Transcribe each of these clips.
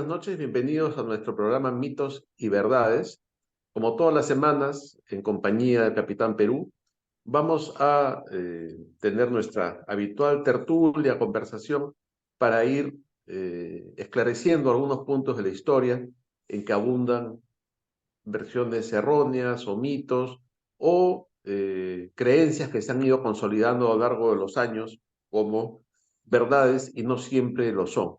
buenas noches, bienvenidos a nuestro programa Mitos y Verdades. Como todas las semanas, en compañía del Capitán Perú, vamos a tener nuestra habitual tertulia, conversación, para ir esclareciendo algunos puntos de la historia en que abundan versiones erróneas o mitos o creencias que se han ido consolidando a lo largo de los años como verdades y no siempre lo son.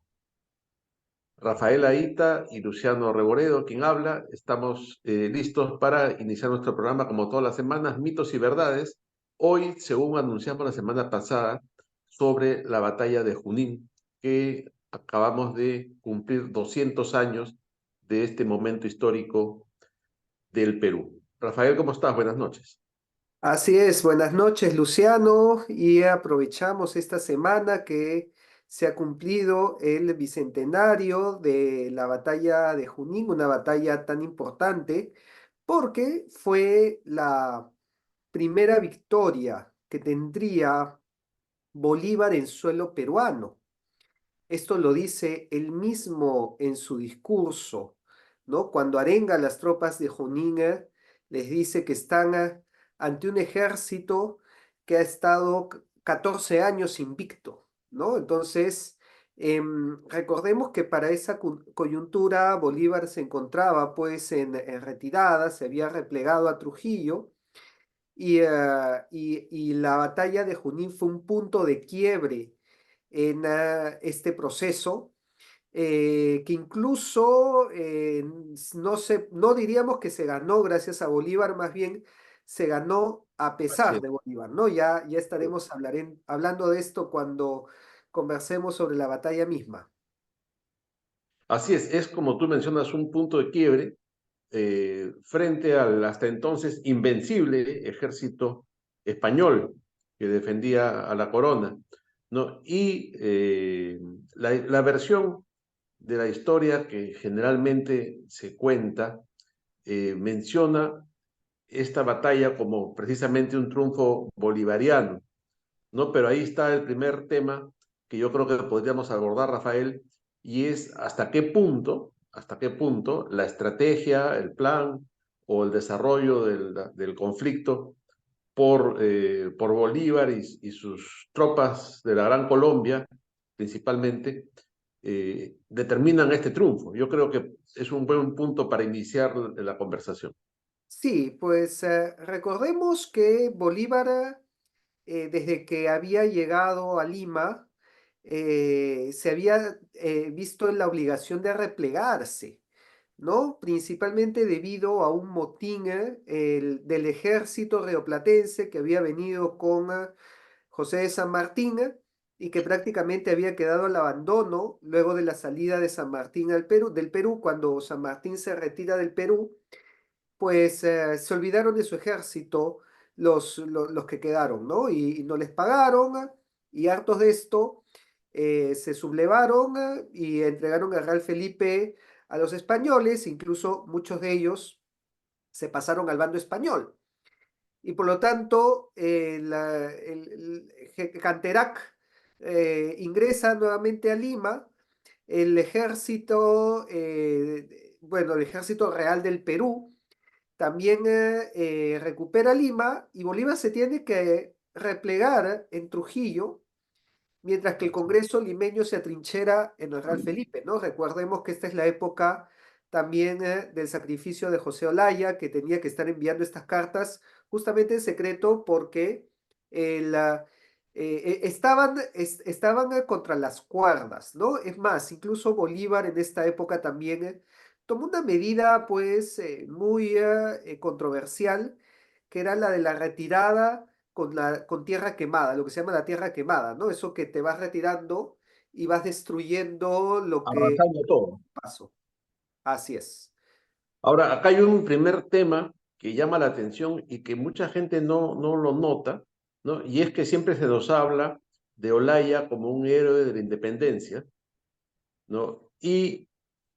Rafael Aita y Luciano Reboredo, quien habla, estamos listos para iniciar nuestro programa como todas las semanas, Mitos y Verdades. Hoy, según anunciamos la semana pasada, sobre la batalla de Junín, que acabamos de cumplir 200 años de este momento histórico del Perú. Rafael, ¿cómo estás? Buenas noches. Así es, buenas noches Luciano, y aprovechamos esta semana que se ha cumplido el bicentenario de la batalla de Junín, una batalla tan importante porque fue la primera victoria que tendría Bolívar en suelo peruano. Esto lo dice él mismo en su discurso, ¿no? Cuando arenga a las tropas de Junín, les dice que están ante un ejército que ha estado 14 años invicto, ¿no? Entonces, recordemos que para esa coyuntura Bolívar se encontraba pues en retirada, se había replegado a Trujillo y la batalla de Junín fue un punto de quiebre en este proceso, que incluso no diríamos que se ganó gracias a Bolívar, más bien se ganó a Así pesar es. de Bolívar, ¿no? Ya estaremos hablando de esto cuando conversemos sobre la batalla misma. Así es como tú mencionas, un punto de quiebre frente al hasta entonces invencible ejército español que defendía a la corona, ¿no? Y la versión de la historia que generalmente se cuenta menciona esta batalla como precisamente un triunfo bolivariano, ¿no? Pero ahí está el primer tema que yo creo que podríamos abordar, Rafael, y es hasta qué punto la estrategia, el plan o el desarrollo del conflicto por Bolívar y sus tropas de la Gran Colombia, principalmente, determinan este triunfo. Yo creo que es un buen punto para iniciar la conversación. Sí, pues recordemos que Bolívar, desde que había llegado a Lima, se había visto en la obligación de replegarse, ¿no? Principalmente debido a un motín del ejército rioplatense que había venido con José de San Martín, y que prácticamente había quedado al abandono luego de la salida de San Martín del Perú, cuando San Martín se retira del Perú, pues se olvidaron de su ejército los que quedaron, ¿no? Y no les pagaron, y hartos de esto, se sublevaron y entregaron al Real Felipe a los españoles, incluso muchos de ellos se pasaron al bando español. Y por lo tanto, Canterac ingresa nuevamente a Lima, el ejército, bueno, el ejército real del Perú también recupera Lima, y Bolívar se tiene que replegar en Trujillo, mientras que el Congreso limeño se atrinchera en el Real Felipe, ¿no? Recordemos que esta es la época también del sacrificio de José Olaya, que tenía que estar enviando estas cartas justamente en secreto porque estaban contra las cuerdas, ¿no? Es más, incluso Bolívar en esta época también tomó una medida pues muy controversial, que era la de la retirada con tierra quemada, lo que se llama la tierra quemada, ¿no? Eso que te vas retirando y vas destruyendo lo que Arrancando todo. pasó. Así es. Ahora, acá hay un primer tema que llama la atención y que mucha gente no lo nota, ¿no? Y es que siempre se nos habla de Olaya como un héroe de la independencia, ¿no? Y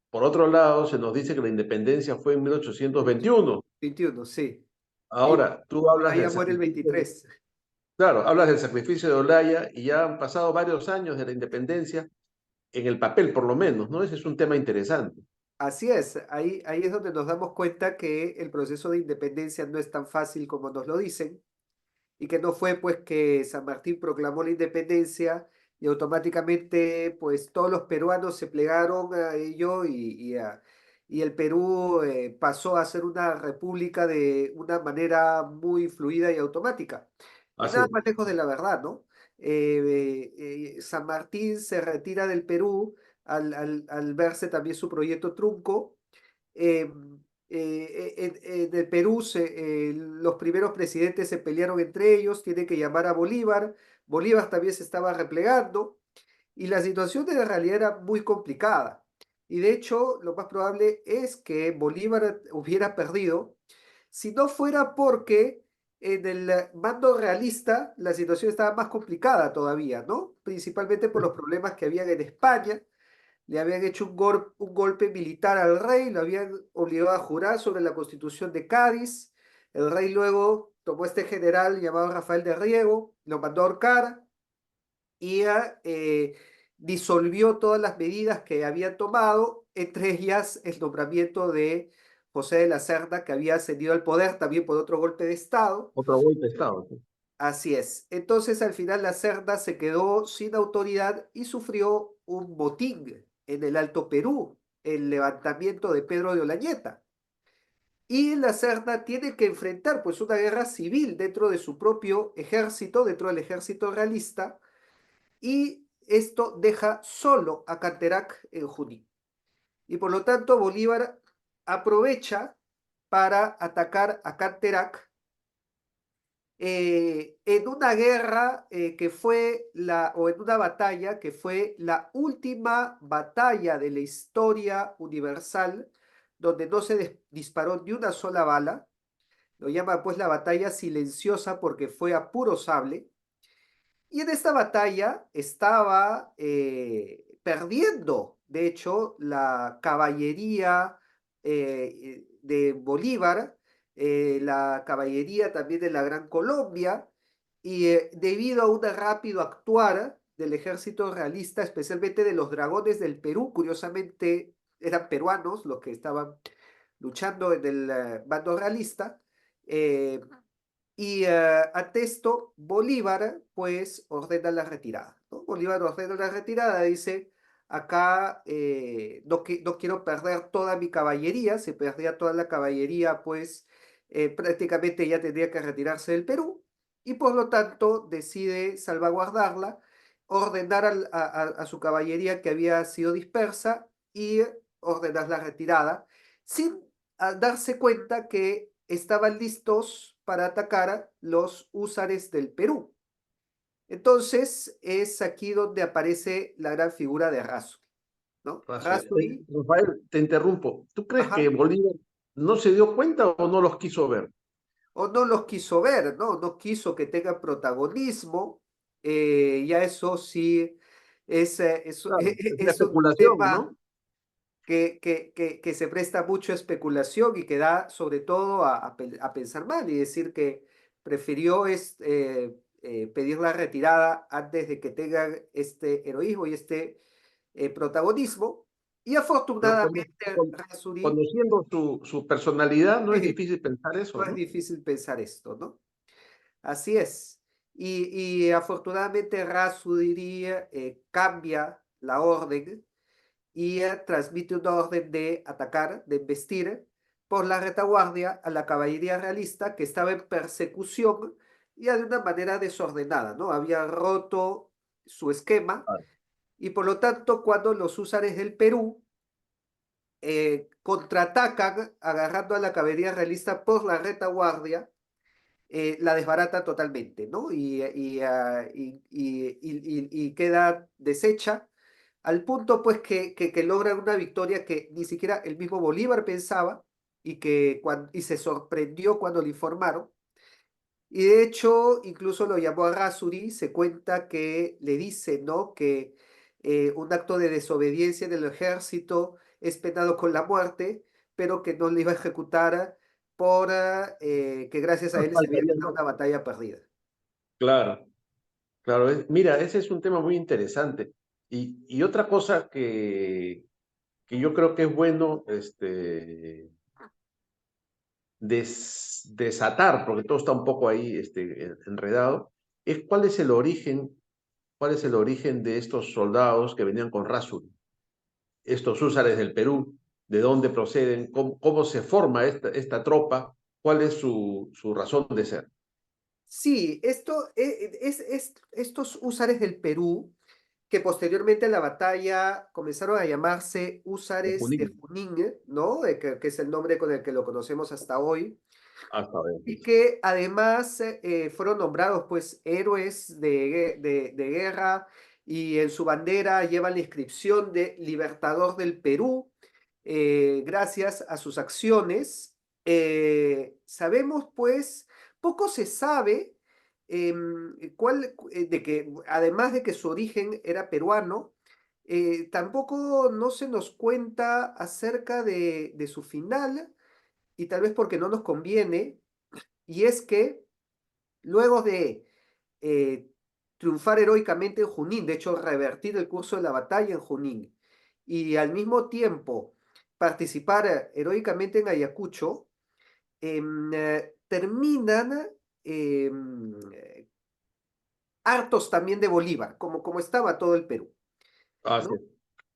por otro lado, se nos dice que la independencia fue en 1821. 21, sí. Y Ahora, tú hablas del Olaya muere el sacrificio, 23. claro, hablas del sacrificio de Olaya y ya han pasado varios años de la independencia en el papel por lo menos, ¿no? Ese es un tema interesante. Así es, ahí es donde nos damos cuenta que el proceso de independencia no es tan fácil como nos lo dicen y que no fue pues que San Martín proclamó la independencia y automáticamente pues todos los peruanos se plegaron a ello y el Perú pasó a ser una república de una manera muy fluida y automática. Y Así nada más es. lejos de la verdad, ¿no? San Martín se retira del Perú al verse también su proyecto trunco. eh, en el Perú los primeros presidentes se pelearon entre ellos, tiene que llamar a Bolívar, Bolívar también se estaba replegando y la situación de la realidad era muy complicada. Y de hecho, lo más probable es que Bolívar hubiera perdido si no fuera porque en el mando realista la situación estaba más complicada todavía, ¿no? Principalmente por los problemas que habían en España, le habían hecho un golpe militar al rey, lo habían obligado a jurar sobre la Constitución de Cádiz. El rey luego tomó este general llamado Rafael de Riego, lo mandó a ahorcar y disolvió todas las medidas que habían tomado, entre ellas el nombramiento de José de la Cerda, que había ascendido al poder también por otro golpe de Estado. Otro golpe de Estado. Sí. Así es. Entonces, al final, la Cerda se quedó sin autoridad y sufrió un motín en el Alto Perú, el levantamiento de Pedro de Olañeta. Y la Cerda tiene que enfrentar pues una guerra civil dentro de su propio ejército, dentro del ejército realista, y esto deja solo a Canterac en Junín. Y por lo tanto, Bolívar aprovecha para atacar a Canterac en una guerra que fue o en una batalla que fue la última batalla de la historia universal, donde no se disparó ni una sola bala. Lo llama pues la batalla silenciosa porque fue a puro sable. Y en esta batalla estaba perdiendo, de hecho, la caballería de Bolívar, la caballería también de la Gran Colombia, y debido a un rápido actuar del ejército realista, especialmente de los dragones del Perú, curiosamente eran peruanos los que estaban luchando en el bando realista, eh, y ante esto, Bolívar pues ordena la retirada, ¿no? Bolívar ordena la retirada, dice, acá no quiero perder toda mi caballería, si perdía toda la caballería pues prácticamente ya tendría que retirarse del Perú y por lo tanto decide salvaguardarla, ordenar a su caballería que había sido dispersa y ordenar la retirada, sin darse cuenta que estaban listos para atacar a los húsares del Perú. Entonces es aquí donde aparece la gran figura de Errázuriz, ¿no? Errázuriz, Rafael, te interrumpo. ¿Tú crees que ajá, Bolívar no se dio cuenta o no los quiso ver? o no los quiso ver, ¿no? No quiso que tengan protagonismo, ya eso sí Claro, es una es un especulación, tema ¿no? que se presta mucho a especulación y que da sobre todo a pensar mal y decir que prefirió pedir la retirada antes de que tengan este heroísmo y este protagonismo. Y Pero afortunadamente, Rasuri, conociendo su personalidad, no es difícil pensar no eso, es ¿no? difícil pensar esto, ¿no? Así es. Y afortunadamente Rasuri cambia la orden y transmite una orden de atacar, de embestir por la retaguardia a la caballería realista que estaba en persecución ya de una manera desordenada, ¿no? Había roto su esquema Claro. y por lo tanto cuando los húsares del Perú contraatacan agarrando a la caballería realista por la retaguardia, la desbarata totalmente, ¿no? Y queda deshecha al punto pues que logran una victoria que ni siquiera el mismo Bolívar pensaba y se sorprendió cuando le informaron. Y de hecho, incluso lo llamó a Rasuri, se cuenta que le dice, ¿no? Que un acto de desobediencia del ejército es penado con la muerte, pero que no le iba a ejecutar por que gracias a No él se había faltaría ganado más. una batalla perdida. Claro, claro. Mira, ese es un tema muy interesante. Y otra cosa que yo creo que es bueno desatar, porque todo está un poco ahí enredado, es cuál es el origen de estos soldados que venían con Rasuri, estos húsares del Perú, de dónde proceden, cómo se forma esta tropa, cuál es su razón de ser. Sí, estos húsares del Perú, que posteriormente en la batalla comenzaron a llamarse De húsares de Junín, Junín, ¿no? Que es el nombre con el que lo conocemos hasta hoy. hasta Y veces. que además fueron nombrados pues héroes de guerra y en su bandera llevan la inscripción de Libertador del Perú, gracias a sus acciones. Sabemos pues, poco se sabe de que además de que su origen era peruano, tampoco no se nos cuenta acerca de su final y tal vez porque no nos conviene y es que luego de eh, triunfar heroicamente en Junín, de hecho revertir el curso de la batalla en Junín, y al mismo tiempo participar heroicamente en Ayacucho, terminan hartos también de Bolívar, como estaba todo el Perú, Ah, sí. ¿no?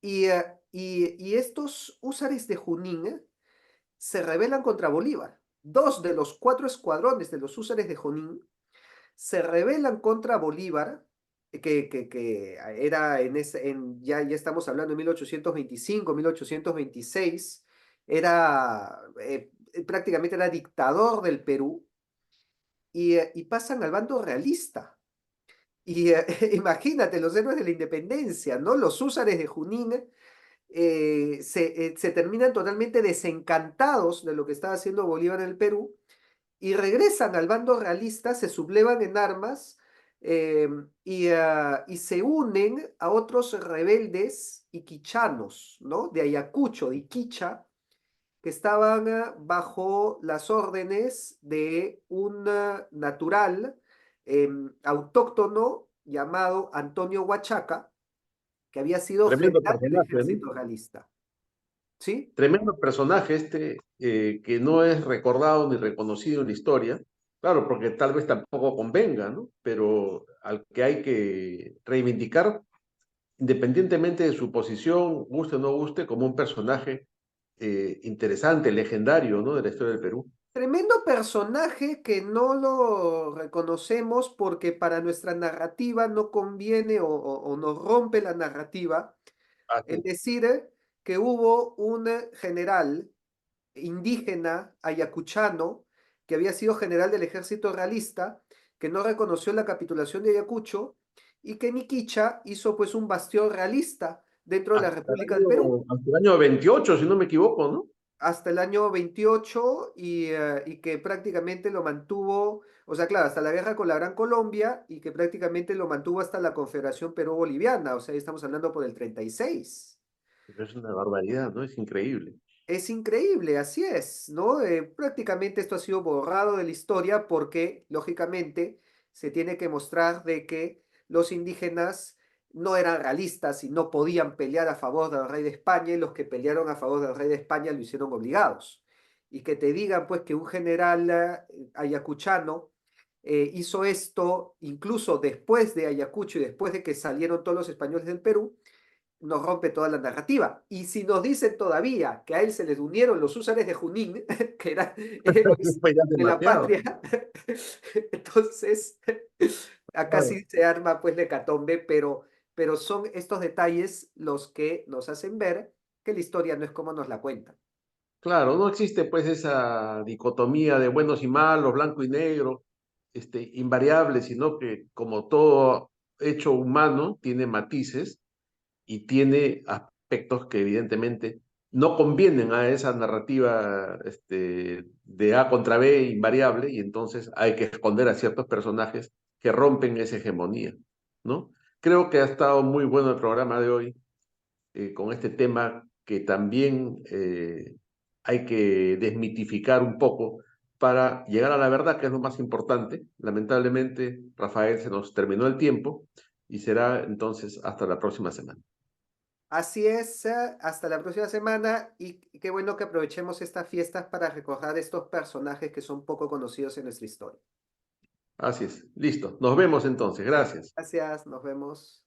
Y estos húsares de Junín se rebelan contra Bolívar. Dos de los cuatro escuadrones de los húsares de Junín se rebelan contra Bolívar, que era ya estamos hablando de 1825, 1826, prácticamente era dictador del Perú, y pasan al bando realista. Y imagínate, los héroes de la independencia, ¿no? Los húsares de Junín se terminan totalmente desencantados de lo que estaba haciendo Bolívar en el Perú y regresan al bando realista, se sublevan en armas y se unen a otros rebeldes iquichanos, ¿no? De Ayacucho, de Iquicha, que estaban bajo las órdenes de un natural autóctono llamado Antonio Huachaca, que había sido Tremendo general del personaje, ¿no? ejército realista. ¿Sí? Tremendo personaje que no es recordado ni reconocido en la historia. Claro, porque tal vez tampoco convenga, ¿no? Pero al que hay que reivindicar, independientemente de su posición, guste o no guste, como un personaje interesante, legendario, ¿no? De la historia del Perú. Tremendo personaje que no lo reconocemos porque para nuestra narrativa no conviene o nos rompe la narrativa Ah, el sí. decir que hubo un general indígena ayacuchano que había sido general del ejército realista, que no reconoció la capitulación de Ayacucho y que Niquicha hizo pues un bastión realista dentro de la República del Perú Hasta el año 28, si no me equivoco, ¿no? hasta el año 28 y que prácticamente lo mantuvo, o sea, claro, hasta la guerra con la Gran Colombia y que prácticamente lo mantuvo hasta la Confederación Perú-Boliviana, o sea, estamos hablando por el 36. Pero es una barbaridad, ¿no? Es increíble. Es increíble, así es, ¿no? Prácticamente esto ha sido borrado de la historia porque, lógicamente, se tiene que mostrar de que los indígenas no eran realistas y no podían pelear a favor del rey de España y los que pelearon a favor del rey de España lo hicieron obligados. Y que te digan, pues, que un general ayacuchano hizo esto incluso después de Ayacucho y después de que salieron todos los españoles del Perú nos rompe toda la narrativa. Y si nos dicen todavía que a él se les unieron los húsares de Junín, que eran héroes Pues ya es de la demasiado. patria, entonces acá Claro. sí se arma pues la hecatombe, pero son estos detalles los que nos hacen ver que la historia no es como nos la cuentan. Claro, no existe pues esa dicotomía de buenos y malos, blanco y negro, invariable, sino que como todo hecho humano tiene matices y tiene aspectos que evidentemente no convienen a esa narrativa de A contra B invariable y entonces hay que esconder a ciertos personajes que rompen esa hegemonía, ¿no? Creo que ha estado muy bueno el programa de hoy con este tema que también hay que desmitificar un poco para llegar a la verdad, que es lo más importante. Lamentablemente, Rafael, se nos terminó el tiempo y será entonces hasta la próxima semana. Así es, hasta la próxima semana y qué bueno que aprovechemos estas fiestas para recordar estos personajes que son poco conocidos en nuestra historia. Así es. Listo. Nos vemos entonces. Gracias. Gracias, nos vemos.